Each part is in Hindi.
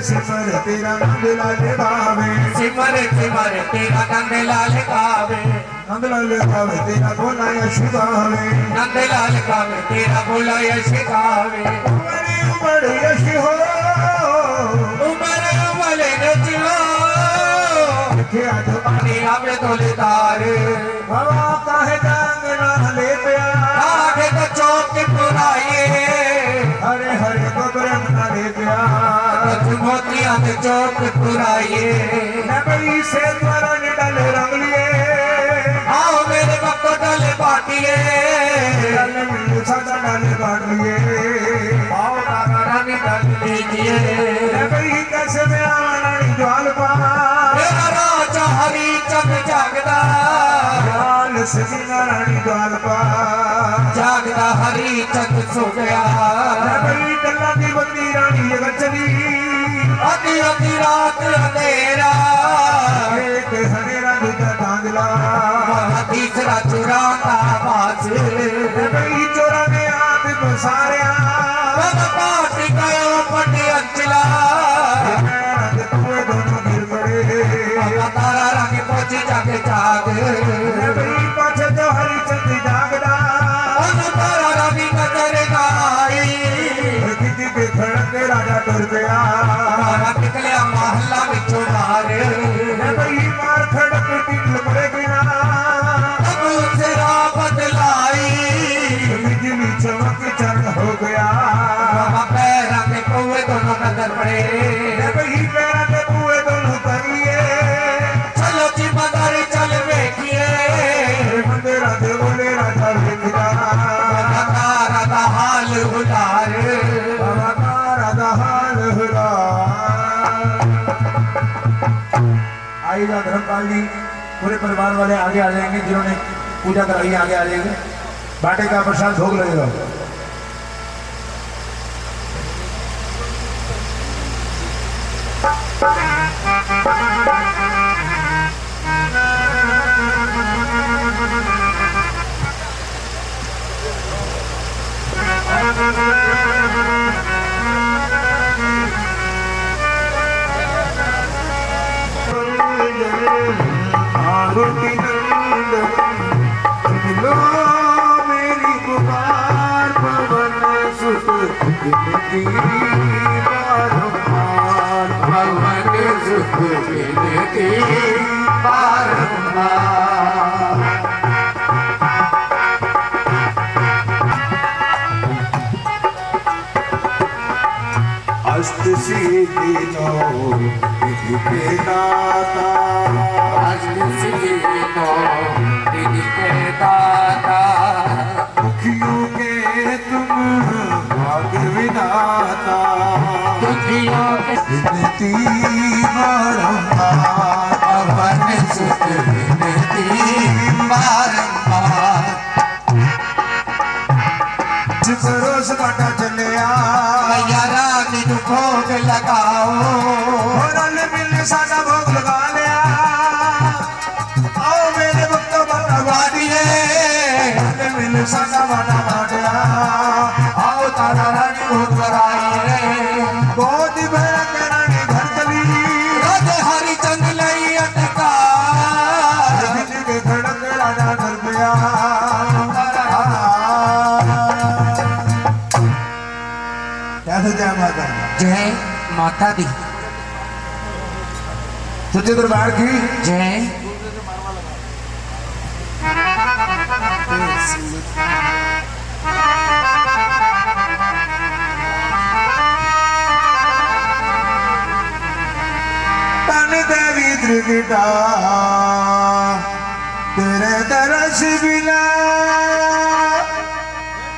सिमर तेरा नंद लाल गावे, सिमर सिमर तेरा नंद लाल गावे, नंद लाल गावे तेरा बोला यश गावे, नंद लाल गावे तेरा बोला यश गावे। उमर उमर यश हो, उमर वाले नचियो क्या जो पानी आवे तोलेदार, हवा काहे जांग ना ले प्या, आगे तो चौक पुराए, हरे हरे गोबरम ना ले प्या, मोतिया में चौक पुराए। नबी से द्वारा निडल रंग लिए, आओ मेरे भक्तो डाले बाटिए, डल मिल सदा डल बांट लिए, आओ राधा रानी डाल लीजिए। नबी कैसे में आवानी ज्वाल पा, मेरा राजा हरी चंद जागदा, ज्वाल सजीना रानी ज्वाल पा, जागदा हरी चंद सो गया। नबी डल्ला की बंदी रानी जगत चली, आधी आधी रात अंधेरा, एक हनेरा दूजा धांधला, तीसरा चुराता बाज, नबी चोरा ने हाथ बसारिया, पास गयो पटी अंचला, रंग तुए दोनों गिर पड़े, तारा रंग पहुंची जाके जाग, नबी पाछे तो हरी चंद जागदा, तारा रंग नजर ना आई, किसी के खड़क राजा टुर गया, निकलिया महल्ला बिचो मार, नबी मार खड़क टिकल पड़े बिना, अब उसे राह बदलाई, बिजली चमक चढ़ हो गया, पैर के कौए दोनों नजर पड़े, नबी पैरा के कुएं दोनों करिए, चलो जी मदारी चल देखिए, बंदे राधे बोले राजा देखा, राधा हाल उतार, बाबा का राधा हाल हुआ। आइएगा धर्मपाल जी, पूरे परिवार वाले आगे आ जाएंगे, जिन्होंने पूजा कराई है आगे आ जाएंगे, बाटे का प्रसाद भोग लगेगा। आरती नंदन सुन लो मेरी पुकार, पवन सुत विनती बारंबार, भगवान सुख विनती बारंबार, अष्ट सिद्धि नौ विधि के दाता, दुखियों के तुम भाग्य विधाता, विनती बारंबार, भगवान सुख विनती बारंबार, रोज बाटा चलिया, मैया रानी को भोग लगाओ, रल मिल सादा भोग लगा लिया, आओ मेरे भक्तों बाटा बाटिए, रल मिल सादा बाटा बाटिया, आओ तारा रानी भोग लगाइए, गोद भर के रानी घर चली, राधे हरी चंद लई अटका, दिन के खड़क राजा घर गया, कैसे जय माता, जय माता दी, सच्चे दरबार की जय। तन देवी त्रिपिटा, तेरे तरस बिना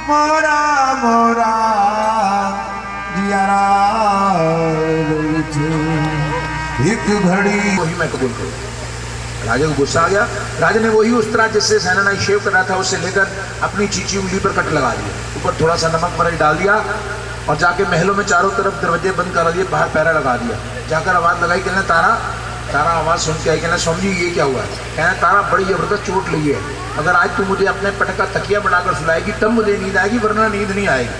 मोरा मोरा जियारा एक घड़ी। वही मैं कबूल करूँ। राजा को गुस्सा आ गया। राजा ने वही उस तरह जिससे सेनानाई शेव कर रहा था उससे लेकर अपनी चीची उंगली पर कट लगा दिया, ऊपर थोड़ा सा नमक मरच डाल दिया और जाके महलों में चारों तरफ दरवाजे बंद करा दिए, बाहर पैरा लगा दिया। जाकर आवाज़ लगाई, कहना तारा, तारा आवाज़ सुन के आई, कहना समझी ये क्या हुआ है? कहना तारा बड़ी जबरदस्त चोट लगी है, अगर आज तू मुझे अपने पट का तकिया बनाकर सुलाएगी तब मुझे नींद आएगी, वरना नींद नहीं आएगी।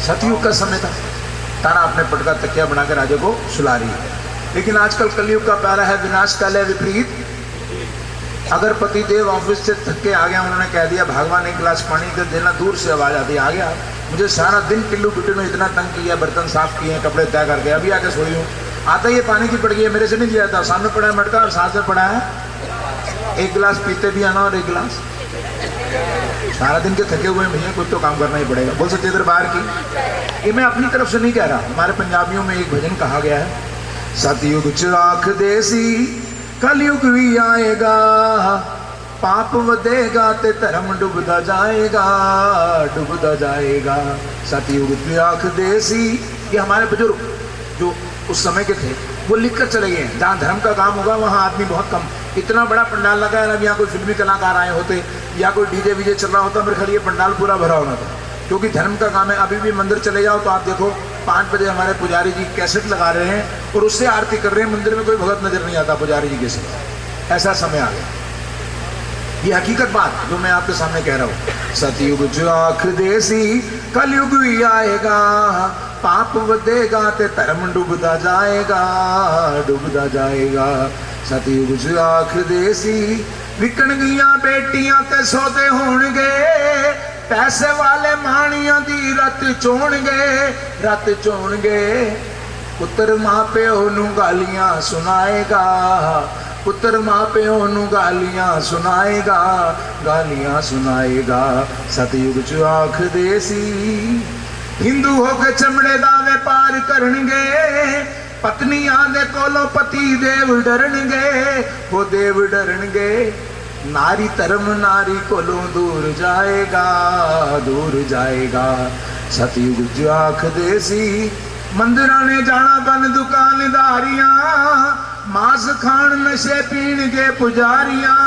सतयुग का समय था, तारा अपने पट का तकिया बना के राजा को सुला रही है। लेकिन आजकल कलयुग का प्यारा है, विनाश काल है विपरीत। अगर पति देव ऑफिस से थक के आ गया, उन्होंने कह दिया भगवान एक गिलास पानी दे देना, दूर से आवाज आती आ गया। मुझे सारा दिन टिल्लू पिट्टू ने इतना तंग किया, बर्तन साफ किए, कपड़े तय करके अभी आके सोई हूँ। आता ये पानी की पड़ गई है, मेरे से नहीं दिया था, सामने पड़ा है मटका और साथ में पड़ा है एक गिलास, पीते भी आना और एक गिलास। सारा दिन के थके हुए भैया, कुछ तो काम करना ही पड़ेगा। बोल सच्चे दरबार की। ये मैं अपनी तरफ से नहीं कह रहा, हमारे पंजाबियों में एक भजन कहा गया है, सतयुग चिराख देसी कलयुग भी आएगा, पाप वधेगा ते धर्म डुबदा जाएगा, डुबदा जाएगा। सतयुग चिराख देसी, ये हमारे बुजुर्ग जो उस समय के थे वो लिख कर चले गए। जहाँ धर्म का काम होगा वहाँ आदमी बहुत कम। इतना बड़ा पंडाल लगा है ना, यहाँ कोई फिल्मी कलाकार आए होते या कोई डीजे वीजे चल रहा होता, मेरे ख्याल ये पंडाल पूरा भरा होना था, क्योंकि धर्म का काम है। अभी भी मंदिर चले जाओ तो आप देखो 5 बजे हमारे पुजारी जी कैसेट लगा रहे हैं और उससे आरती कर रहे हैं, मंदिर में कोई भगत नजर नहीं आता पुजारी जी के सिवा। ऐसा समय आ गया। ये हकीकत बात जो मैं आपके सामने कह रहा हूँ। सतयुग चिराख देसी कलयुग भी आएगा, पाप वधेगा ते धर्म डुबदा जाएगा, डुबदा जाएगा। सतयुग चिराख देसी विकण गईयां बेटियां ते सौदे होणगे, पैसे वाले माणियां दी रत चोणगे, रत चोणगे। पुत्र मां प्यो नूं गालियां सुनाएगा, पुत्र मां प्यो नूं गालियां सुनाएगा, गालियां सुनाएगा। सतयुग चिराख देसी हिंदू होके चमड़े दा व्यापार करनगे, पत्नियां दे कोलों पति देव डरनगे, वो देव डरनगे। नारी धर्म नारी कोलों दूर जाएगा, दूर जाएगा। सतयुग चिराख देसी मंदिरां ने जाना बन दुकानदारियां, मांस खान नशे पीणगे पुजारियां।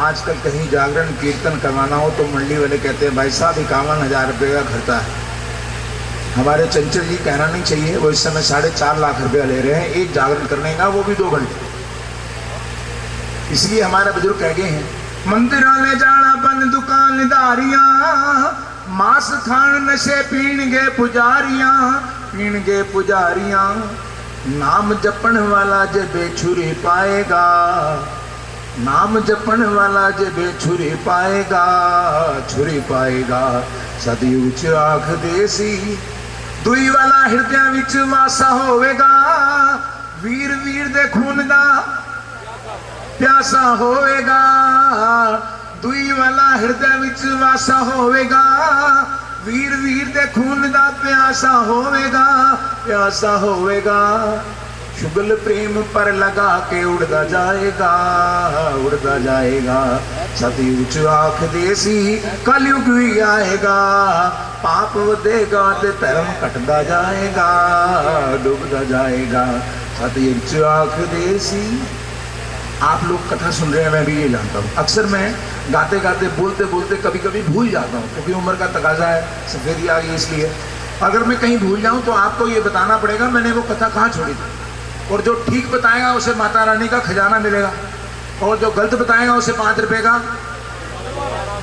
आजकल कहीं जागरण कीर्तन करवाना हो तो मंडी वाले कहते हैं भाई साहब 51,000 रुपये का खर्चा है। हमारे चंचल जी कहना नहीं चाहिए, वो इस समय 4.5 लाख रुपया ले रहे हैं एक जागरण करने का, वो भी 2 घंटे। इसलिए हमारे बुजुर्ग कह गए हैं मंदिरां ने जाना बन दुकानदारियां, मांस खान नशे पीणगे पुजारियां, पीणगे पुजारियां। नाम जपण वाला जे बेछुरी पाएगा, नाम जपण वाला जे बेछुरी पाएगा, छुरी पाएगा। सतयुग चिराख देसी दुई वाला हृदय विच वासा होवेगा, वीर वीर दे खून दा प्यासा होवेगा, दुई वाला हृदय विच वासा होवेगा, वीर वीर दे खून दा प्यासा होवेगा, प्यासा होवेगा। शुगल प्रेम पर लगा के उड़दा जाएगा, उड़दा जाएगा। सतयुग चिराख देसी कलयुग भी आएगा, पाप वधेगा ते धर्म घटदा जाएगा, डूबदा जाएगा। सतयुग चिराख देसी। आप लोग कथा सुन रहे हैं, मैं भी ये जानता हूँ। अक्सर मैं गाते गाते बोलते बोलते कभी कभी भूल जाता हूँ, क्योंकि उम्र का तकाजा है, सफेदी आ गई इसलिए। अगर मैं कहीं भूल जाऊँ तो आपको ये बताना पड़ेगा मैंने वो कथा कहाँ छोड़ी थी, और जो ठीक बताएगा उसे माता रानी का खजाना मिलेगा, और जो गलत बताएगा उसे 5 रुपए का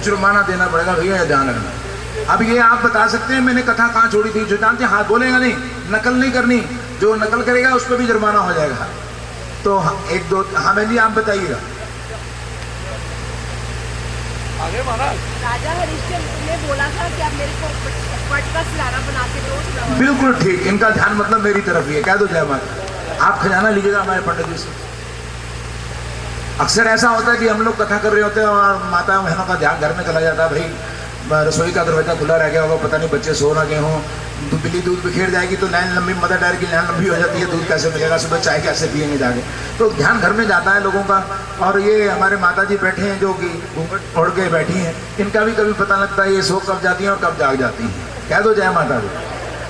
जुर्माना देना पड़ेगा। भैया ये ध्यान रखना। अब ये आप बता सकते हैं मैंने कथा कहाँ छोड़ी थी, जो जानते हैं हाथ बोलेगा नहीं, नकल नहीं करनी, जो नकल करेगा उस पर भी जुर्माना हो जाएगा। तो 1 2 हाँ बहन जी आप बताइएगा। आगे महाराज। राजा हरिश्चंद्र ने बोला था कि आप मेरे को पट का सिराना बना के दो। बिल्कुल ठीक, इनका ध्यान मतलब मेरी तरफ ही है। कह दो जय माता। आप खजाना लीजिएगा हमारे पंडित जी से। अक्सर ऐसा होता है कि हम लोग कथा कर रहे होते हैं और माता बहनों का ध्यान घर में चला जाता है, भाई रसोई का दरवाजा खुला रह गया होगा, पता नहीं बच्चे सो ना गए हों, बिल्ली दूध बिखेर जाएगी तो लाइन लंबी, मदर डायर की लाइन लंबी हो जाती है, दूध कैसे मिलेगा, सुबह चाय कैसे पियेंगे जाके। तो ध्यान घर में जाता है लोगों का। और ये हमारे माता जी बैठे हैं जो कि घूंघट ओढ़ के बैठी हैं, इनका भी कभी पता लगता है ये सो कब जाती हैं और कब जाग जाती हैं। कह दो जय माता दी।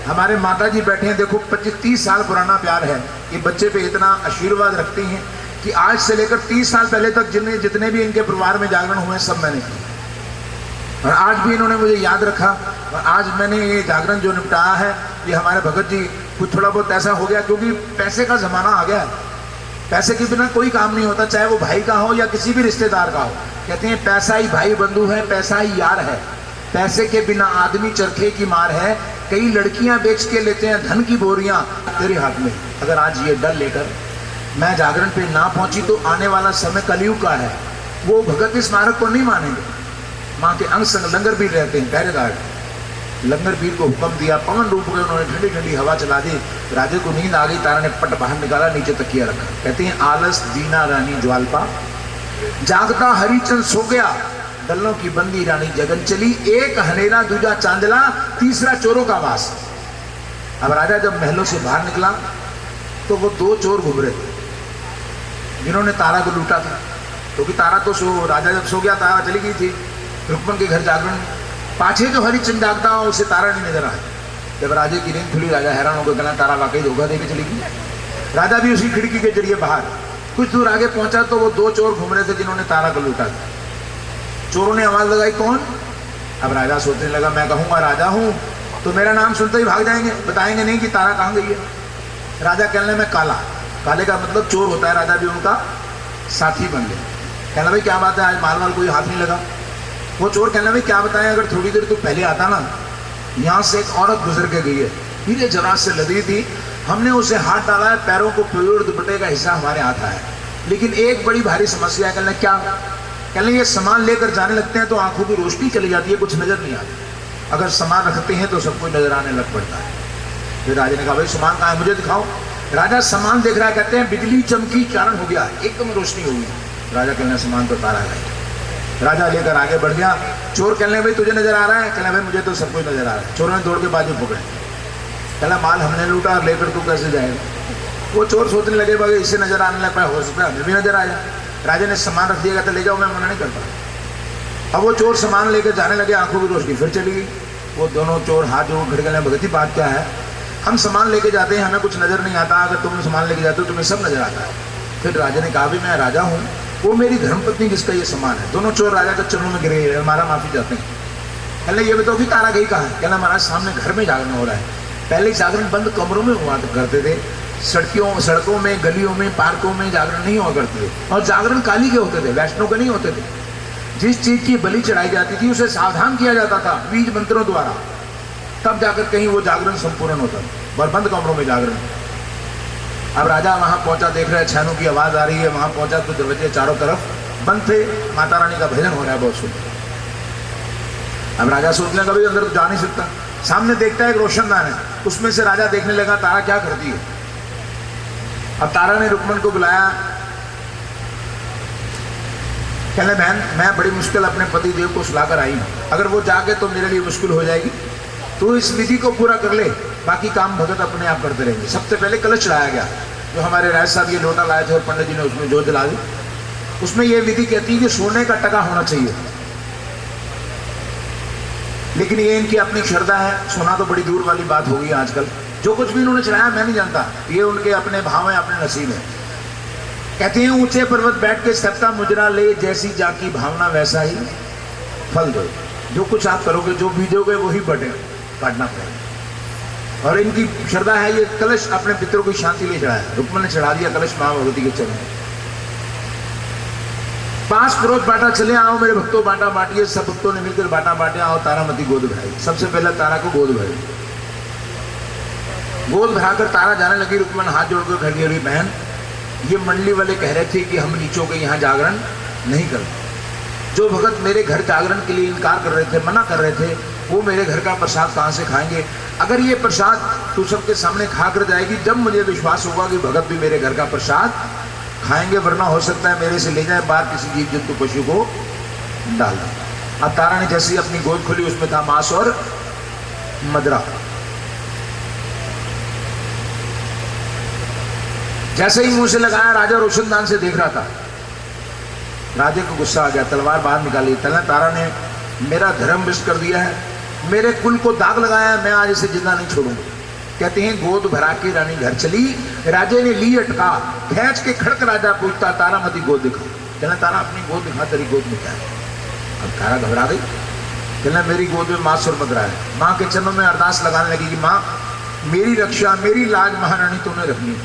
हमारे माता जी बैठे हैं, देखो 25-30 साल पुराना प्यार है, ये बच्चे पे इतना आशीर्वाद रखती हैं कि आज से लेकर 30 साल पहले तक जितने भी इनके परिवार में जागरण हुए सब मैंने किए, और आज भी इन्होंने मुझे याद रखा। और आज मैंने ये जागरण जो निपटाया है, ये हमारे भगत जी कुछ थोड़ा बहुत ऐसा हो गया, क्योंकि पैसे का जमाना आ गया है, पैसे के बिना कोई काम नहीं होता, चाहे वो भाई का हो या किसी भी रिश्तेदार का हो। कहते हैं पैसा ही भाई बंधु है, पैसा ही यार है। पैसे के बिना आदमी चरखे की मार है। कई लड़कियां बेच के लेते हैं धन की बोरियां तेरे हाथ में। अगर आज ये डर लेकर मैं जागरण पे ना पहुंची तो आने वाला समय कलयुग का है। वो भगत स्मारक को नहीं मानेंगे। माँ के अंग संग लंगर पीर रहते हैं पहरेदार। लंगर पीर को हुक्म दिया, पवन रूप में उन्होंने ठंडी ठंडी हवा चला दी। राजे को नींद आ गई। तारा ने पट बाहर निकाला, नीचे तकिया रखा। कहते हैं आलस दीना रानी ज्वालपा, जागता हरिचंद सो गया, दलों की बंदी रानी जगन चली। एक हनेरा दूजा चांदला, तीसरा चोरों का वास। अब राजा जब महलों से बाहर निकला तो वो दो चोर घूम रहे थे जिन्होंने तारा को लूटा था। क्योंकि तारा तो राजा जब सो गया तारा चली गई थी रुक्मन के घर जागरण। पाछे जो हरिचंद जागता हो उसे तारा नहीं नजर आया। जब राजे की नींद खुली राजा हैरान हो गया, कहना तारा वाकई धोखा देके चली गई। राजा भी उसी खिड़की के जरिए बाहर कुछ दूर आगे पहुंचा तो वो दो चोर घूम रहे थे जिन्होंने तारा को लूटा था। चोरों ने आवाज लगाई, कौन? अब राजा सोचने लगा, मैं कहूंगा राजा हूं तो मेरा नाम सुनते ही भाग जाएंगे, बताएंगे नहीं कि तारा कहां गई है। राजा कहने में काला, काले का मतलब चोर होता है। राजा भी उनका साथी बन गया। कहना भाई क्या बात है, आज माल कोई हाथ नहीं लगा। वो चोर कहना भाई क्या बताएं, अगर थोड़ी देर तो पहले आता ना, यहाँ से एक औरत गुजर के गई है, हीरे जवाहरात से लदी थी, हमने उसे हाथ डाला है, पैरों को प्योर दुपट्टे का हिस्सा हमारे हाथ आया है। लेकिन एक बड़ी भारी समस्या है। कहना क्या? कहना ये सामान लेकर जाने लगते हैं तो आंखों की रोशनी चली जाती है, कुछ नजर नहीं आता। अगर सामान रखते हैं तो सब कुछ नजर आने लग पड़ता है। फिर राजा ने कहा भाई सामान कहाँ है, मुझे दिखाओ। राजा सामान देख रहा है। कहते हैं बिजली चमकी, चारण हो गया, एकदम रोशनी हो गई। राजा कहना सामान तो तारा है। राजा लेकर आगे बढ़ गया। चोर कहने भाई तुझे नजर आ रहा है? कहना भाई मुझे तो सब कुछ नजर आ रहा है। चोरों ने दौड़ के बाजू पकड़े। कहना माल हमने लूटा, लेकर तू कैसे जाएगा? वो चोर सोचने लगे भाई इससे नजर आने लग पाया, हो सकता है हमें भी नजर आया। राजा ने सामान रख दिया, कहते ले जाओ, मैं मना नहीं करता। अब वो चोर सामान लेकर जाने लगे, आंखों की रोशनी फिर चली गई। वो दोनों चोर हाथ जोड़ खड़े गए, भगत जी बात क्या है? हम सामान लेके जाते हैं, हमें कुछ नजर नहीं आता, अगर तुम सामान लेके जाते हो तुम्हें सब नजर आता है। फिर राजा ने कहा भी मैं राजा हूँ, वो मेरी धर्मपत्नी जिसका ये सामान है। दोनों चोर राजा के चरणों में गिरे, हमारा माफी चाहते हैं। कहने ये बताओ कि तारा गई कहाँ है? कहना महाराज सामने घर में जागरण हो रहा है। पहले जागरण बंद कमरों में हुआ करते थे, सड़कों में, गलियों में, पार्कों में जागरण नहीं हुआ करते थे। और जागरण काली के होते थे, वैष्णव के नहीं होते थे। जिस चीज की बलि चढ़ाई जाती थी उसे सावधान किया जाता था बीज मंत्रों द्वारा, तब जाकर कहीं वो जागरण संपूर्ण होता था। और बंद कमरों में जागरण। अब राजा वहां पहुंचा, देख रहे छानों की आवाज आ रही है। वहां पहुंचा तो दरवाजे चारों तरफ बंद थे, माता रानी का भजन हो रहा है बहुत सुंदर। अब राजा सोचने लगा भाई अंदर तो जा नहीं सकता। सामने देखता है एक रोशनदान है, उसमें से राजा देखने लगा तारा क्या करती है। अब तारा ने रुक्मन को बुलाया। कहने बहन मैं बड़ी मुश्किल अपने पति देव को सुलाकर आई हूं, अगर वो जाके तो मेरे लिए मुश्किल हो जाएगी, तो इस विधि को पूरा कर ले, बाकी काम भगत अपने आप करते रहेंगे। सबसे पहले कलश चढ़ाया गया, जो हमारे राय साहब ये लोटा लाए थे और पंडित जी ने उसमें जोत जला दी। उसमें ये विधि कहती है कि सोने का टका होना चाहिए, लेकिन ये इनकी अपनी श्रद्धा है। सोना तो बड़ी दूर वाली बात होगी आजकल। जो कुछ भी इन्होंने चढ़ाया मैं नहीं जानता, ये उनके अपने भाव है, अपने नसीब है। कहते हैं ऊंचे पर्वत बैठ के सबका मुजरा ले, जैसी जाकी भावना वैसा ही फल दो। जो कुछ आप करोगे, जो बीजोगे वही बढ़े, काटना पड़ेगा। और इनकी श्रद्धा है। ये कलश अपने पितरों की शांति लिए चढ़ाया, रुक्मन ने चढ़ा दिया कलश मां भगवती के चरण। 5 परोस बांटा, चले आओ मेरे भक्तों बांटा बांटिए। सब भक्तों ने मिलकर बांटा बांटे, आओ तारामती गोद भराई। सबसे पहले तारा को गोद भराई। गोद भराकर तारा जाने लगी। रुक्मन हाथ जोड़कर खड़ी हुई, बहन ये मंडली वाले कह रहे थे कि हम नीचों के यहाँ जागरण नहीं करते। जो भगत मेरे घर जागरण के लिए इनकार कर रहे थे, मना कर रहे थे, वो मेरे घर का प्रसाद कहाँ से खाएंगे? अगर ये प्रसाद तू सबके सामने खा कर जाएगी, जब मुझे विश्वास होगा कि भगत भी मेरे घर का प्रसाद खाएंगे, वरना हो सकता है मेरे से ले जाए बाहर किसी जीव जंतु पशु को डाल दें। अब तारा ने जैसे ही अपनी गोद खोली, उसमें था मांस और मदरा। जैसे ही मुंह से लगाया, राजा रोशनदान से देख रहा था। राजे को गुस्सा आ गया, तलवार बाहर निकाली। तारा ने मेरा धर्म भ्रष्ट कर दिया है, मेरे कुल को दाग लगाया है, मैं आज इसे जिंदा नहीं छोड़ूंगा। कहते हैं गोद भरा के रानी घर चली, राजे ने ली अटका, खींच के खड़क राजा पूछता तारामती गोद दिखा। कहना तारा अपनी गोद दिखा, तेरी गोद में क्या है? अब तारा घबरा गई। कहना मेरी गोद में मांस और मदरा है। माँ के चरणों में अरदास लगाने लगी कि माँ मेरी रक्षा, मेरी लाज महारानी तूने रखनी।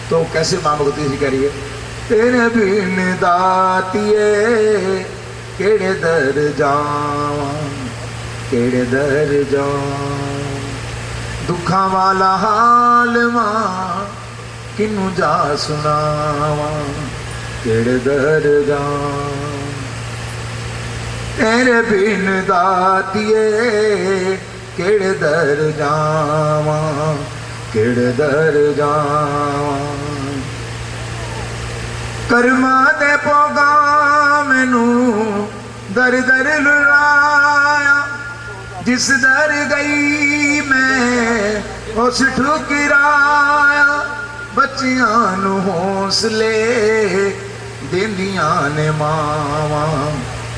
तो कैसे माँ भगवती जी कह रही है, तेरे बिन दातिए केड़े दर जावां, केड़े दर जाऊं, दुखा वाला हाल मां किनू जा सुनावा, केड़े दर जाऊं। तेरे बिन दातिए केड़े दर जावा, केड़े दर जावा। कर्मा दे पोगा मैनू दर दर लुराया, जिस दर गई मैं उस ठुकराया। बच्चियां नू हौसले देंदियां ने मावा,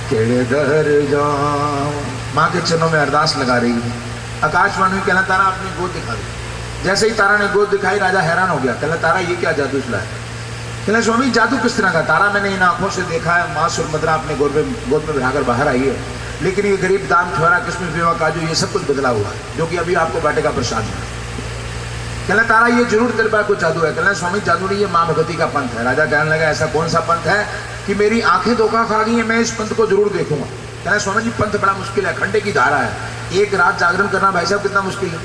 केड़े दर जावा। माँ के चरणों में अरदास लगा रही है। आकाशवाणी में कहना तारा अपनी गोद दिखा दी। जैसे ही तारा ने गोद दिखाई राजा हैरान हो गया। कहना तारा ये क्या जादू चला है? कहना स्वामी जादू किस तरह का? तारा मैंने इन आंखों से देखा है, माँ सुरभद्रा अपने गोद में बिठाकर बाहर आई है, लेकिन ये गरीब दाम छोरा किस्म सेवा काजू ये सब कुछ बदला हुआ है, जो कि अभी आपको बाटे का प्रसाद है। कहना तारा ये जरूर तेरे पास कुछ जादू है। कहना स्वामी जादू नहीं, ये माँ भगवती का पंथ है। राजा कहने लगा ऐसा कौन सा पंथ है कि मेरी आंखें धोखा खा गई है, मैं इस पंथ को जरूर देखूंगा। कहना स्वामी जी पंथ बड़ा मुश्किल है, खंडे की धारा है, एक रात जागरण करना भाई साहब कितना मुश्किल है।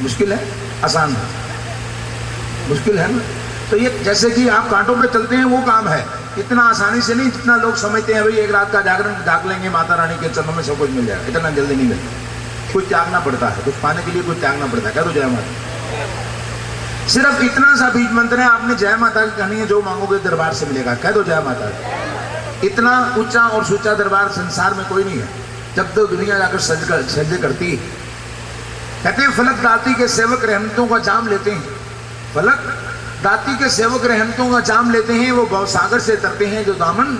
मुश्किल है आसान है, मुश्किल है ना। तो ये जैसे कि आप कांटों पे चलते हैं वो काम है, इतना आसानी से नहीं जितना लोग समझते हैं। भाई एक रात का जागरण जाग लेंगे माता रानी के चरणों में सब कुछ मिल जाएगा, इतना जल्दी नहीं मिलता। कुछ त्यागना पड़ता है, कुछ पाने के लिए कुछ त्यागना पड़ता है। कह दो जय माता। सिर्फ इतना सा बीज मंत्र है, आपने जय माता की कहनी है, जो मांगोगे दरबार से मिलेगा। कह दो जय माता। इतना ऊंचा और सूचा दरबार संसार में कोई नहीं है। जब तो दुनिया जाकर सजदे करती है। कहते हैं फलक दाती के सेवक रहमतों का जाम लेते हैं, फलक दाती के सेवक रहमतों का जाम लेते हैं, वो भवसागर से तरते हैं जो दामन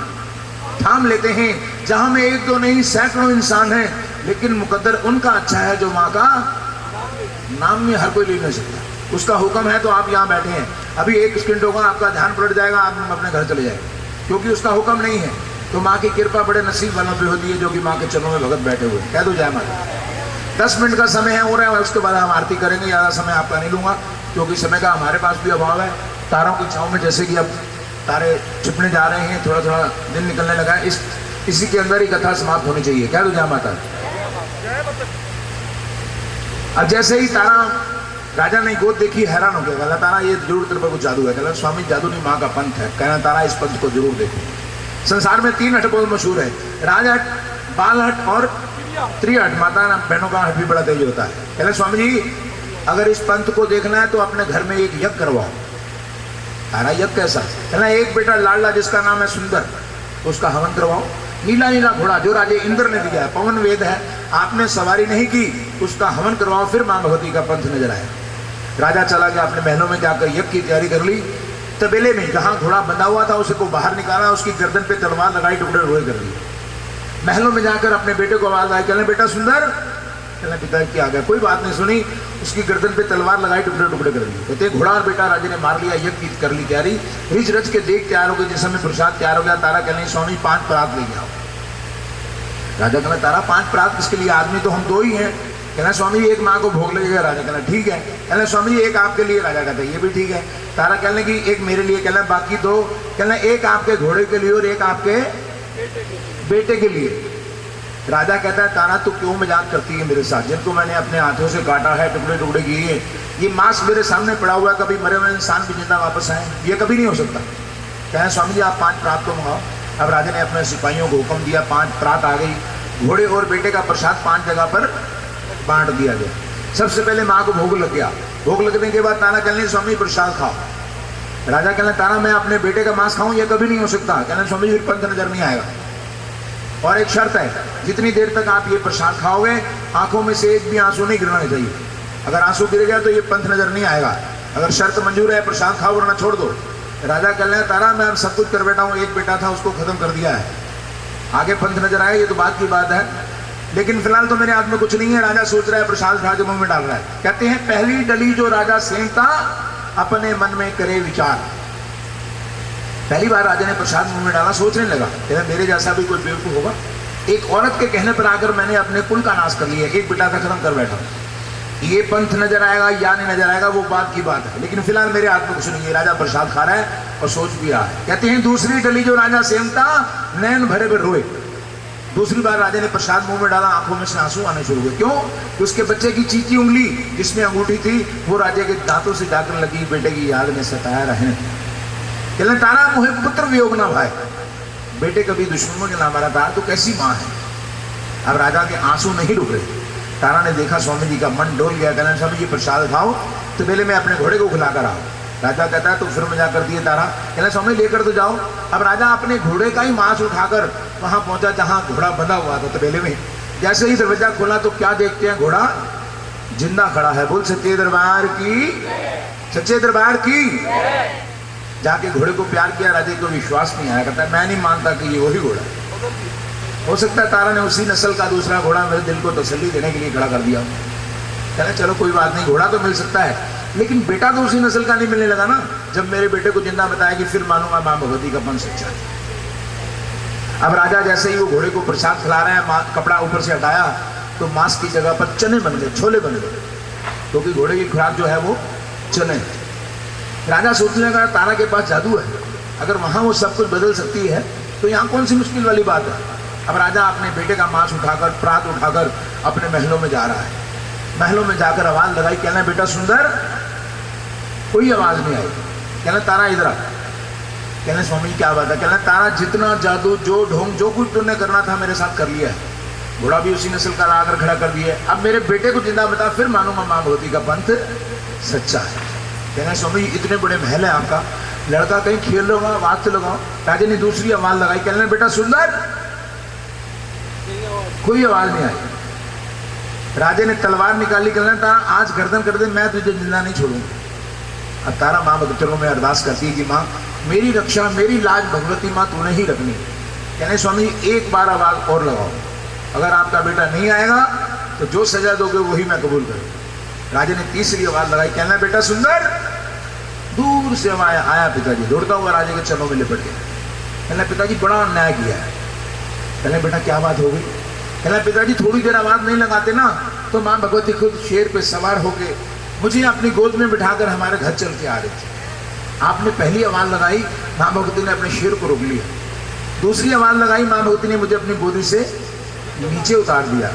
थाम लेते हैं। जहां में एक दो नहीं सैकड़ों इंसान हैं, लेकिन मुकद्दर उनका अच्छा है जो माँ का नाम में हर कोई ले नहीं सकता। उसका हुक्म है तो आप यहाँ बैठे हैं, अभी एक सेकंड होगा आपका ध्यान पलट जाएगा, आप अपने घर चले जाएंगे, क्योंकि उसका हुक्म नहीं है। तो माँ की कृपा बड़े नसीब वालों पे होती है जो कि माँ के चरणों में भगत बैठे हुए। कह दो जय माता। 10 मिनट का समय है हो रहा है, उसके बाद हम आरती करेंगे। ज़्यादा समय आपका नहीं लूँगा क्योंकि समय का हमारे पास भी अभाव है। तारों की छाँव में जैसे कि अब तारे छिपने जा रहे हैं, थोड़ा थोड़ा दिन निकलने लगा है, इसी के अंदर ही कथा समाप्त होनी चाहिए। कह दो जय माता। अब जैसे ही तारा राजा ने गोद देखी हैरान हो गया। कहला तारा ये जरूर तेरे पर कुछ जादू है। कहला स्वामी जादू नहीं, माँ का पंथ है। कहना तारा इस पंथ को जरूर देखो। संसार में 3 हट बहुत मशहूर है, राजहट, बालहट और त्रिहट। माता बहनों का हट भी बड़ा तेज होता है। कहले स्वामी जी अगर इस पंथ को देखना है तो अपने घर में एक यज्ञ करवाओ। तारा यज्ञ कैसा? कहना एक बेटा लाडला जिसका नाम है सुंदर, उसका हवन करवाओ। नीला नीला घोड़ा जो राजे इंद्र ने दिया है, पवन वेद है, आपने सवारी नहीं की, उसका हवन करवाओ, फिर माँ भगवती का पंथ नजर आए। राजा चला गया अपने महलों में, जाकर यज्ञ की तैयारी कर ली। तबेले में जहाँ घोड़ा बंधा हुआ था उसे को बाहर निकाला, उसकी गर्दन पे तलवार लगाई, टुकड़े टुकड़े कर दिए। महलों में जाकर अपने बेटे को आवाज आई, कहने बेटा सुंदर। कहने पिता की आ गया, कोई बात नहीं सुनी, उसकी गर्दन पे तलवार लगाई, टुकड़े टुकड़े कर दिए। कहते घोड़ा और बेटा राजे ने मार लिया, यज्ञ कर ली तैयारी, रिच रच के देख तैयार हो गए। जिस समय प्रसाद तैयार हो गया, तारा कहने स्वामी 5 परात ले आओ। राजा कहना तारा 5 परात किसके लिए? आदमी तो हम 2 ही हैं। कहना स्वामी एक माँ को भोग लगेगा। राजा कहना ठीक है। कहना स्वामी एक आपके लिए। राजा कहता ये भी ठीक है। तारा कहने की एक मेरे लिए। कहना बाकी 2। कहना एक आपके घोड़े के लिए और एक आपके बेटे के लिए। राजा कहता है तारा तू क्यों मजाक करती है मेरे साथ? जिनको मैंने अपने हाथों से काटा है, टुकड़े टुकड़े किए, ये मांस मेरे सामने पड़ा हुआ है, कभी मरे हुए इंसान भी जिंदा वापस आए, ये कभी नहीं हो सकता। कहना स्वामी जी आप 5 परात को मंगाओ। अब राजा ने अपने सिपाहियों को हुक्म दिया, 5 परात आ गई। घोड़े और बेटे का प्रसाद 5 जगह पर बांट दिया गया। सबसे पहले माँ को भोग लग गया। भोग लगने के बाद तारा कहने स्वामी प्रसाद खाओ। राजा कहना तारा मैं अपने बेटे का मांस खाऊं? ये कभी नहीं हो सकता। कहना स्वामी जी पंथ नजर नहीं आएगा, और एक शर्त है, जितनी देर तक आप ये प्रसाद खाओगे आंखों में से एक भी आंसू नहीं गिरना चाहिए। अगर आंसू गिर गया तो ये पंथ नजर नहीं आएगा। अगर शर्त मंजूर है प्रसाद खाओ वरना छोड़ दो। राजा कहने लगा तारा मैं अब सब कुछ कर बैठा हूँ, एक बेटा था उसको खत्म कर दिया है, आगे पंथ नजर आए ये तो बात की बात है, लेकिन फिलहाल तो मेरे हाथ में कुछ नहीं है। राजा सोच रहा है, प्रसाद उठा के मुंह में डाल रहा है। कहते हैं पहली डली जो राजा सेंता अपने मन में करे विचार। पहली बार राजा ने प्रसाद मुंह में डाला, सोचने लगा कहते मेरे जैसा भी कोई बेवकूफ होगा। एक औरत के कहने पर आकर मैंने अपने कुल का नाश कर लिया, एक बेटा था खत्म कर बैठा। ये पंथ नजर आएगा या नहीं नजर आएगा वो बात की बात है, लेकिन फिलहाल मेरे हाथ में कुछ नहीं है। राजा प्रसाद खा रहा है और सोच भी रहा है। कहते हैं दूसरी डली जो राजा सेमता नैन भरे पर रोए। दूसरी बार राजा ने प्रसाद मुंह में डाला, आंखों में से आंसू आने शुरू हुए। क्यों? कि उसके बच्चे की चीची उंगली जिसमें अंगूठी थी वो राजा के दांतों से जाकर लगी, बेटे की याद में सताया रहे। कहने तारा मुहे पुत्र वियोग ना भाई, बेटे कभी दुश्मनों ने ना मारा था, तो कैसी माँ है। अब राजा के आंसू नहीं रुक रहे। तारा ने देखा स्वामी जी का मन डोल गया। कहना स्वामी जी प्रसाद खाओ, तो पहले मैं अपने घोड़े को खिलाकर आओ। राजा कहता है तो फिर मजा कर दिए तारा। कहना स्वामी लेकर तो जाओ। अब राजा अपने घोड़े का ही मांस उठाकर वहां पहुंचा जहां घोड़ा बंधा हुआ था तबेले में। जैसे ही दरवाजा खोला तो क्या देखते हैं, घोड़ा जिंदा खड़ा है। बोल सच्चे दरबार की, सच्चे दरबार की। जाके घोड़े को प्यार किया। राजे को विश्वास नहीं आया, कहता मैं नहीं मानता कि ये वही घोड़ा है। हो सकता है तारा ने उसी नस्ल का दूसरा घोड़ा मेरे दिल को तसल्ली देने के लिए खड़ा कर दिया। कहना चलो कोई बात नहीं, घोड़ा तो मिल सकता है, लेकिन बेटा तो उसी नस्ल का नहीं मिलने लगा ना। जब मेरे बेटे को जिंदा बताएगी फिर मानूंगा मां भगवती का मन सच्चा है। अब राजा जैसे ही वो घोड़े को प्रसाद खिला रहे हैं, कपड़ा ऊपर से हटाया तो मांस की जगह पर चने बन गए, छोले बन गए, क्योंकि घोड़े की खुराक जो है वो चने। राजा सोचने लगा तारा के पास जादू है, अगर वहां वो सब कुछ बदल सकती है तो यहाँ कौन सी मुश्किल वाली बात है। अब राजा अपने बेटे का मांस उठाकर, प्रात उठाकर अपने महलों में जा रहा है। महलों में जाकर आवाज लगाई। कहना बेटा सुंदर, कोई आवाज नहीं आई। कहना तारा इधर आ। कहना स्वामी क्या बात है। कहना तारा जितना जादू, जो ढोंग, जो कुछ तुमने करना था मेरे साथ कर लिया है। घोड़ा भी उसी नस्ल का लाकर खड़ा कर दिया। अब मेरे बेटे को जिंदा बता, फिर मानूंगा मां भगवती का पंथ सच्चा है। कहना स्वामी इतने बड़े महल है आपका, लड़का कहीं खेल रहा होगा, आवाज तो लगाओ। राजा ने दूसरी आवाज लगाई। कहना बेटा सुंदर, कोई आवाज नहीं आई। राजे ने तलवार निकाली। कहना तारा आज गर्दन कर दे, मैं तुझे जिंदा नहीं छोड़ूंगा। अब तारा मां भगवती में अरदास करती है कि माँ मेरी रक्षा, मेरी लाज भगवती माँ तूने ही रखनी। कहने स्वामी एक बार आवाज और लगाओ, अगर आपका बेटा नहीं आएगा तो जो सजा दोगे वही मैं कबूल करूंगा। राजे ने तीसरी आवाज लगाई। कहना बेटा सुंदर, दूर से आया पिताजी, दौड़ता हुआ राजे के चरणों में लिपट गया। कहना पिताजी बड़ा अन्याय किया है। कहना बेटा क्या बात हो गई। कहना पिताजी थोड़ी देर आवाज नहीं लगाते ना तो माँ भगवती खुद शेर पे सवार होके मुझे अपनी गोद में बिठाकर हमारे घर चल के आ रही थी। आपने पहली आवाज लगाई, माँ भगवती ने अपने शेर को रोक लिया। दूसरी आवाज लगाई, माँ भगवती ने मुझे अपनी गोदी से नीचे उतार दिया।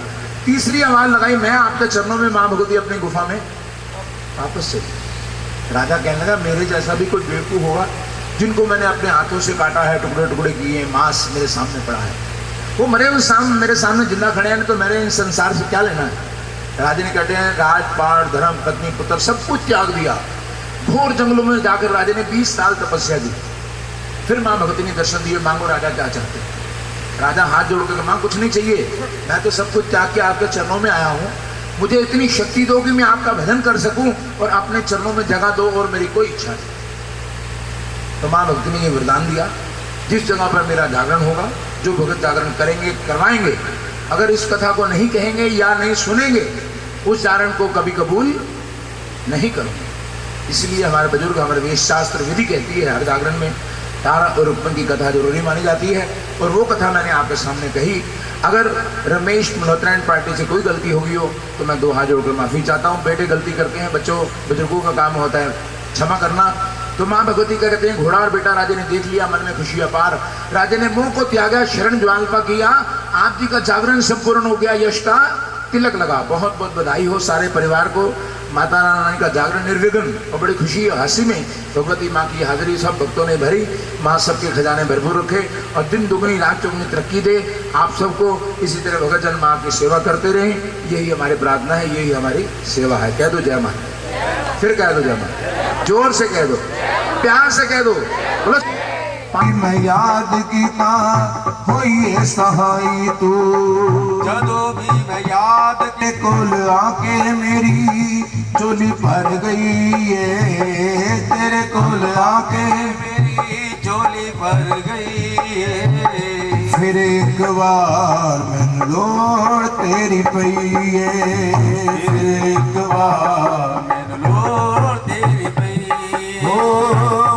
तीसरी आवाज लगाई, मैं आपके चरणों में, माँ भगवती अपनी गुफा में वापस चली। राजा कहने लगा मेरे जैसा भी कोई बेवकूफ होगा जिनको मैंने अपने हाथों से काटा है, टुकड़े टुकड़े किए, मांस मेरे सामने पड़ा है, वो मरे हुए मेरे सामने जिंदा खड़े हैं, तो मेरे इन संसार से क्या लेना है। राजा ने कहते हैं राजपाट, धर्म, पत्नी, पुत्र सब कुछ त्याग दिया। घोर जंगलों में जाकर राजा ने 20 साल तपस्या की। फिर माँ भगवती ने दर्शन दिए। मांगो राजा क्या चाहते हैं। राजा हाथ जोड़कर माँ कुछ नहीं चाहिए, मैं तो सब कुछ त्याग के आपके चरणों में आया हूँ। मुझे इतनी शक्ति दो कि मैं आपका भजन कर सकूं और अपने चरणों में जगह दो, और मेरी कोई इच्छा नहीं। तो माँ भगवती ने ये वरदान दिया, जिस जगह पर मेरा जागरण होगा, जो भगत जागरण करेंगे, करवाएंगे, अगर इस कथा को नहीं कहेंगे या नहीं सुनेंगे, उस जागरण को कभी कबूल नहीं करूंगे। इसलिए हमारे बुजुर्ग, हमारे वेद शास्त्र विधि कहती है हर जागरण में तारा और रुक्मन की कथा जरूरी मानी जाती है। और वो कथा मैंने आपके सामने कही। अगर रमेश मल्होत्रा एंड पार्टी से कोई गलती होगी हो तो मैं 2 हाथ जोड़कर माफी चाहता हूँ। बेटे गलती करते हैं, बच्चों बुजुर्गों का काम होता है क्षमा करना। तो माँ भगवती का कहते हैं घोड़ा और बेटा राजे ने देख लिया, मन में खुशी अपार। राजे ने मुंह को त्यागा, शरण ज्वाल्पा किया, आप जी का जागरण संपूर्ण हो गया, यश का तिलक लगा। बहुत बहुत बधाई हो सारे परिवार को। माता रानी का जागरण निर्विघ्न और बड़ी खुशी और हंसी में भगवती माँ की हाजिरी सब भक्तों ने भरी। माँ सबके खजाने भरपूर रखे और दिन दुगनी रात चौगुनी तरक्की दे। आप सबको इसी तरह भगतजन माँ की सेवा करते रहें, यही हमारी प्रार्थना है, यही हमारी सेवा है। कह दो जय माँ, फिर कह दो जय माँ, जोर से कह दो, प्यार से कह दो। बोलो मैं याद की माँ होइए सहाई तू, जदों भी मैं याद तेरे कोल आके मेरी चोली भर गई है, तेरे कोल आके मेरी झोली भर गई है। फिर एक बार मैं लोड़ तेरी पई है, फिर एक बार मैनू लोड़ तेरी पई हो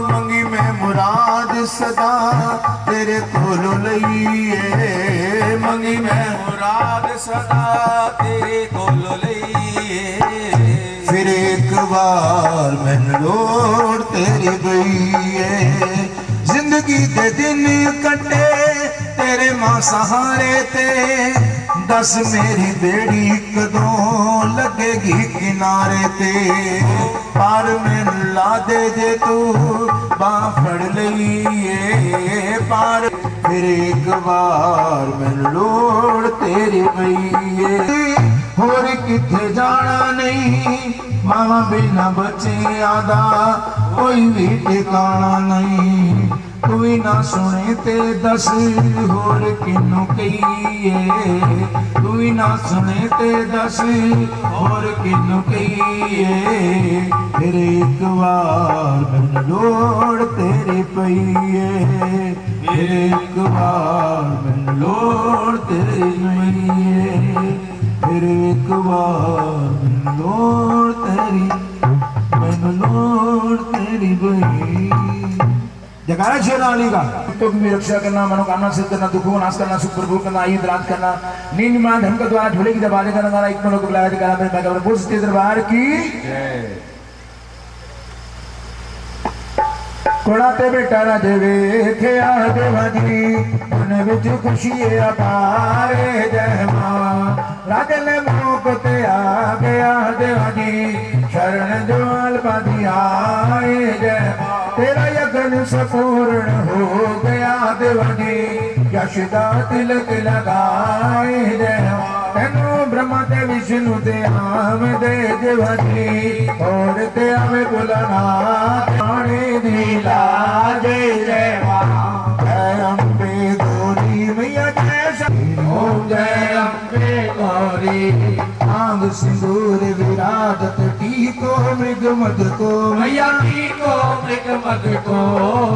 मंगी मैं मुराद सदा तेरे कोलों लईए, मंगी मैं मुराद सदा तेरे कोलों लईए। फिर एक बार मैं लोड़ तेरी गई है। जिंदगी दे दिन कटे तेरे मां सहारे ते दस मेरी बेड़ी कदों लगेगी किनारे ते पार मैनू ला दे जे तू बांह फड़ लईए पार फिर एक बार मैनू लोड़ तेरी पईए होर किथे जाना नहीं मामा बिना बच्चे आदा कोई भी ठिकाना नहीं तू ही ना सुने ते दस होर किनू कहिए तू ही ना सुने ते दस होर किनू कहिए फिर एक बार मैनू लोड़ तेरी पईए फिर एक बार मैनू लोड़ तेरी पईए फिर एक बार मैनू लोड़ तेरी पई जगाना शेराली का तो की रक्षा करना मनोकामना सिद्ध करना दुखों को नाश करना सुख भरपूर करना आयु राज करना नींद मान धन के द्वारा झूले की दबाने करना गाना एक मनों को बुलाया दिखाना फिर मैं कहूँ पुरुष के दरबार की कोड़ा ते बेटा राज वेख्या देवाजी मन विच खुशी अपारे जय मां राज ने मोक ते आ गया देवाजी शरण जवाल पादी आए जय मां तेरा यज्ञ सपूर्ण हो गया देवाजी यशदा तिलक लगाए जय मां तेनू ब्रह्मा ते विष्णु ते आम दे देवाजी और ते आवे बुलाना पानी दिला जय जय मां जय अम्बे गौरी मैया जय ओम जय अम्बे गौरी आंग सिंदूर विराजत टीको मृग मद को मैया टीको मृग मद को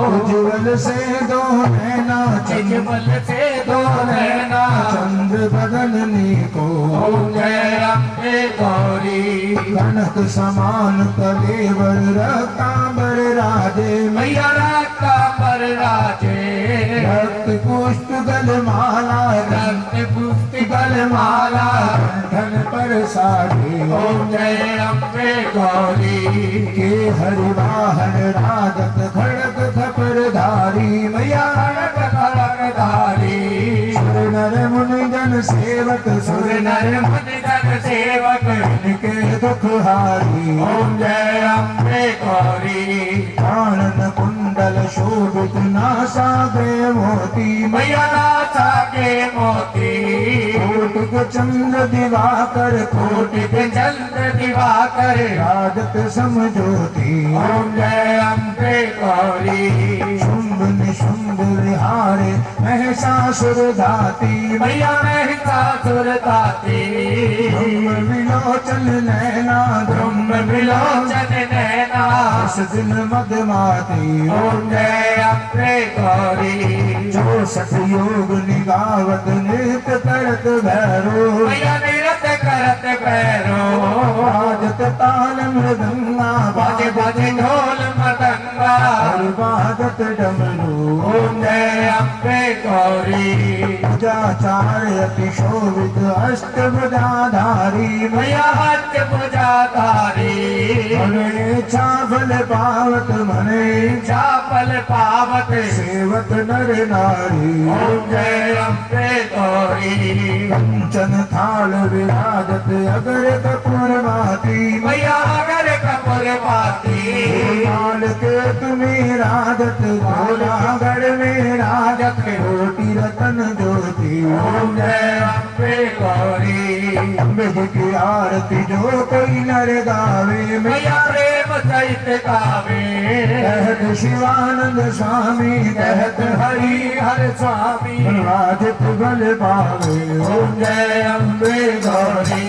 उज्ज्वल से दो नैना उज्ज्वल से दो नैना चंद्र बदन को ओम जय अम्बे गौरी कनक समान कलेवर रकांबर राजे मैया रकांबर राजे रक्त पुष्प गल माला रक्त पुष्प गल माला धन पर साधे ओम जय अम्बे गौरी के हरिवाहन राजत खड़क खपर धारी मैया खड़क खड़क धारी सुर नर मुनि जन सेवक सुर नर मुनि जन सेवक इनके दुख हारी ओम जय अम्बे गौरी कानन कुंडल शोभित नासाग्रे मोती मैया नाथा के मोती कोटिक चंद्र दिवाकर कोटिक चंद्र दिवाकर राजत समझोती ओम जय अम्बे गौरी शुंभ निशुंभ विहारे महिषासुर धाती मैया महिषासुर धाती ब्रह्म विलोचन नैना ब्रह्म विलोचन नैना दस दिन मदमाती ओम जय अम्बे गौरी जो सठ योग निगावत नृत्य करत भैरो मैया निरत करत भैरो बाजत ताल मृदंगा बाजे बाजे ढोल मदंगा बाजत डमरू ओम जय अम्बे गौरी पूजाचार्य अति शोभित अष्टभुजाधारी मैया हस्त भुजाधारी मने छाफल पावत मने चापल पावत सेवत नर नारी ओम जय अम्बे गौरी कंचन थाल विराजत अगर कपूर माती मैया अगर कपूर पाती लाल के तुम्हें राजत गोलागढ़ में राजत कोटि रतन ज्योति ओम जय अम्बे गौरी अम्बे की आरती जो कोई नर गावे मैया प्रेम सहित गावे कहत शिवानंद स्वामी कहत हरि हर स्वामी राजत बल पावे ओम जय अम्बे गौरी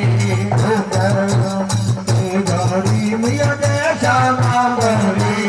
ओम जय अम्बे गौरी मैया जय श्यामा गौरी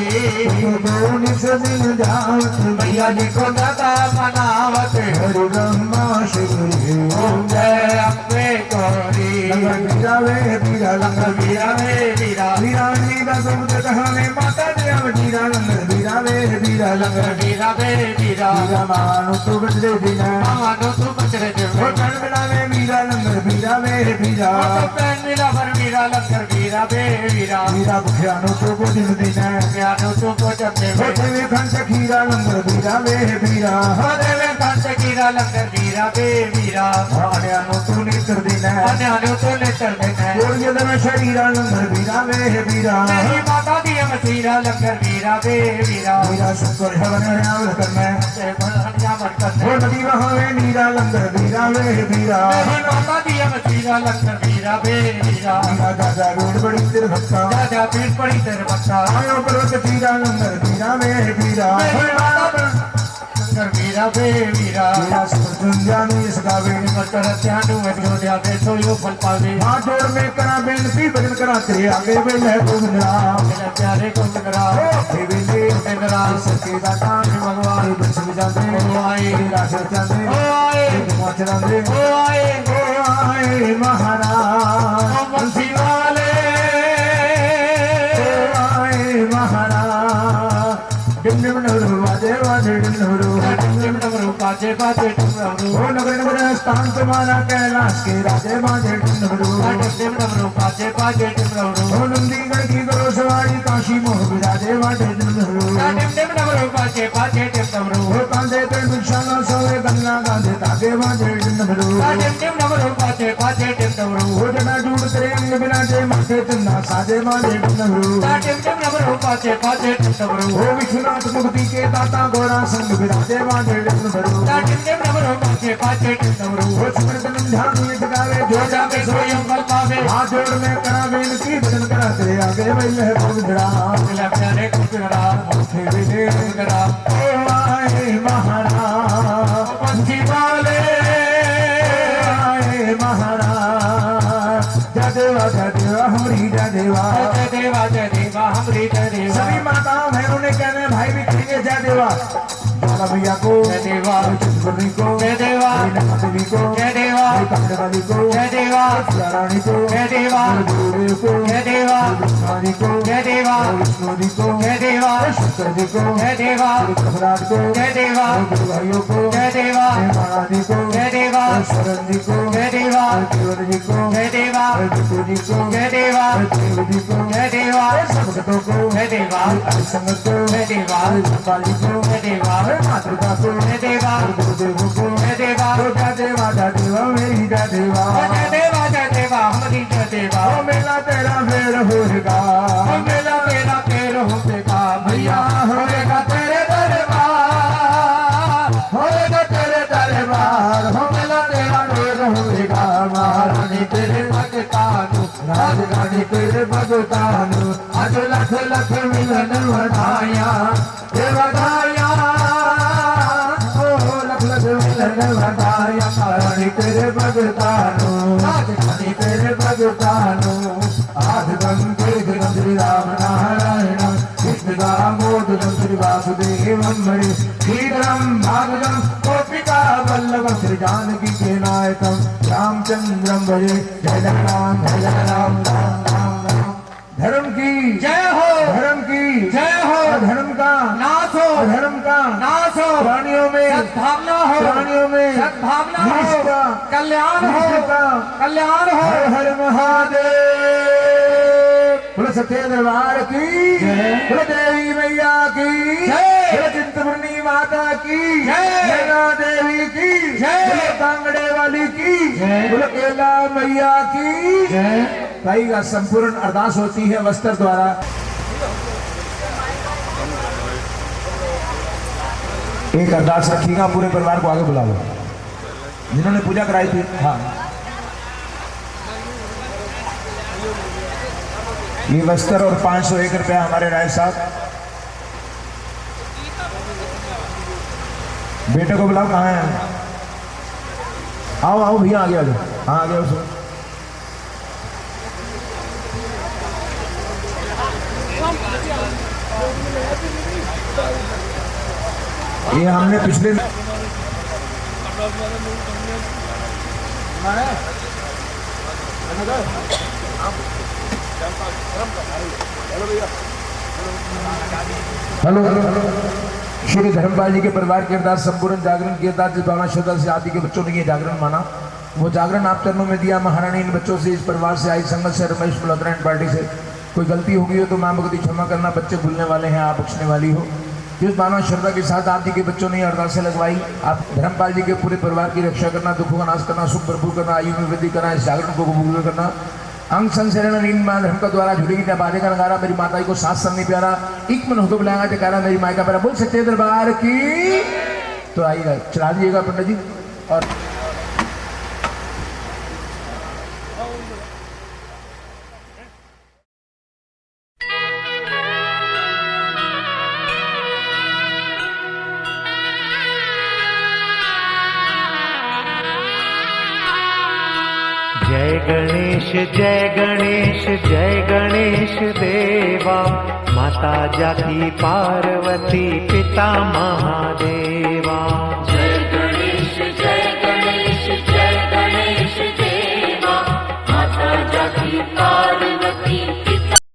दो निस दिन जावत मैया जी को दादा मनावत हरि ब्रह्मा शिवरी ओम जय अम्बे गौरी वीरा वे वीरा लंग वीरा वे वीरा वीरानी दा समुद्र कहावे माता देव वीरा लंग वीरा वे वीरा लंग वीरा वे वीरा वीरा मानो तो बदले बिना मानो तू बचरे वो दे कण बिना वे वीरा लंग वीरा वे वीरा पैन मिला भर वीरा लंगर वीरा वीरा बे वीरा वीरा भुखियानो तो भोजन देना ज्ञानो तो भोजन हो देवे खंड खीरा लंगर वीरा वे वीरा देवे कंठ कीरा लंगर वीरा बे वीरा आण्यानो तो नेत्र देना अन्यानो तो नेत्र देना गोड़िया देवे शरीरा लंगर वीरा वे वीरा मेरी माता दी मसीरा लंगर वीरा बे वीरा वीरा शुक्र हवन हरियावल करना से भनिया मर करने हो नदी वहावे नीरा लंगर वीरा वे वीरा मेरी माता दी मसीरा लंगर वीरा बे वीरा वीरा दादा रोड बड़ी तेरे भक्ता राजा पीठ पड़ी तेरे बच्चा आयो पर्वत तीरा लंगर वीरा वे वीरा मेरी माता लंगर वीरा बे वीरा वीरा सुरजन जानु इस गावे मकर त्यानु अयोध्या दे तो यो फल पावे हाथ जोड़ में करा बेनती भजन करा तेरे आगे बेले गोविंदा मेरे प्यारे को नगरा हे बेले नगरा सच्चे दाता भगवान बंस बजाते ओ आए राशे जाते ओ आए माचरांदे ओ आए ओ आए महाराज ओ बंसी वाले ओ आए महाराज डिम डिम नवरू वाजे वाजे डिम नवरू टिम डमरू बाजे बाजे टिम डमरू ओ नगर नगर स्थान तुम्हारा कैलाश के राजे बाजे डिम नवरू टिम डमरू बाजे बाजे टिम डमरू ओ नंदीगढ़ की करो सवारी काशी मोह विराजे वाजे डिम नवरू टिम डमरू बाजे बाजे टिम डमरू ओ कांधे पे बिछाना सोए गन्ना गांधे तागे बाजे डिम नवरू टिम डमरू बाजे बाजे टिम डमरू ओ जना डूब तेरे अंग बिराजे माथे चंदा साजे बाजे डिम नवरू टिम डमरू बाजे बाजे टिम डमरू ओ विश्वनाथ मुक्ति के दाता गोरा संग विराजे बाजे डिम नवरू टिम डमरू बाजे बाजे टिम डमरू ओ सिमरत ध्यान ये जगावे जो जो जाके सोयम फल पावे हाथ जोड़ में करा बेनती भजन करा तेरे आगे वही है गोविंदरा मेरे प्यारे को नगरा हे बेले नगरा ओ आए महाराज बंसी वाले आए महाराज जदेवा जदेवा हमारी जदेवा जय देवा हमरी जय देवा सभी माताओं बहनों ने कहने भाई भी कहेंगे जदेवा ज्वाला भैया को जय देवा चित्रगुप्ती को जय देवा नंदा देवी को जय देवा कांडे वाली को जय देवा सिया रानी को जय देवा गुरुदेव को जय देवा ब्रह्मा को जय देवा विष्णु जी को जय देवा शंकर जी को जय देवा प्रहलाद को जय देवा गुरु भाइयों को जय देवा महारानी को जय देवा शरण जी को जय देवा केवल जी को जय देवा बिट्टू जी को जय देवा देव जी को जय देवा संगतों को जय देवा संगत को जय देवा काली को जय देवा मातृका को जय देवा गुरुदेव को जय देवा देवा देवा मेरी देवा जय देवा हमारी जय देवा ओ मेला तेरा फेर होगा मेरा तेरा पैर होगा भैया होगा तेरे दरबार होगा तेरे दरबार हो मेला तेरा फेर होगा महारानी तेरे भगतानु राजरानी तेरे भगतानु आज लख लख मिलन वधाया हे वधाया ओ लख लख मिलन वधाया महारानी तेरे भगतानु राजरानी तेरे भगतानु आध गंगे श्री राम नारायण कृष्ण दामोदरम श्री वासुदेवम हरे श्रीधरम भागवतम गोपिका वल्लभम श्री जानकी के नायकम रामचंद्रम भजे जय राम राम राम राम। धर्म की जय हो धर्म की जय हो धर्म का नाश हो धर्म का नाश हो प्राणियों में सद्भावना हो प्राणियों में सद्भावना हो निष्ठा, कल्याण हो निष्ठा, कल्याण हो हर हर महादेव बोलो सत्य दरबार की बोलो देवी मैया की जय। बोलो चिंतपूर्णी माता की जय। नैना देवी की जय। बोलो कांगड़े वाली की बोलो केला मैया की भाई का संपूर्ण अरदास होती है वस्त्र द्वारा। एक अरदास रखिएगा, पूरे परिवार को आगे बुला लो जिन्होंने पूजा कराई थी। हाँ, ये वस्त्र और 501 रुपया हमारे राय साहब। बेटे को बुलाओ, कहाँ है? आओ आओ भैया, आगे आ जाओ। हाँ आगे आओ। ये हमने पिछले हेलो श्री धर्मपाल जी के परिवार के अरदास संपूर्ण जागरण की अरदास जिस भावना श्रद्धा से आदि के बच्चों ने ये जागरण माना वो जागरण आप चरणों में दिया। महारानी इन बच्चों से, इस परिवार से आई संगत से, रमेश मल्होत्रा एंड पार्टी से कोई गलती हो गई हो तो माँ भगवती क्षमा करना। बच्चे भूलने वाले हैं, आप बख्शने वाली हो। जिस भावना श्रद्धा के साथ आप जी के बच्चों ने अरदासें लगवाई, आप धर्मपाल जी के पूरे परिवार की रक्षा करना, दुखों का नाश करना, सुख भरपूर करना, आयु में वृद्धि करना, इस जागरण को कबूल करना। अंग संसरण नींद मां धर्म का द्वारा जुड़ेगी जब बाजे का नगारा, मेरी माता जी को साथ संग प्यारा एक मन होकर बुलाएगा जयकारा मेरी माई का प्यारा। बोल सकते हैं दरबार की। तो आइएगा, चला दीजिएगा पंडित जी। और जय गणेश जय गणेश जय गणेश देवा, माता जाकी पार्वती पिता महादेवा।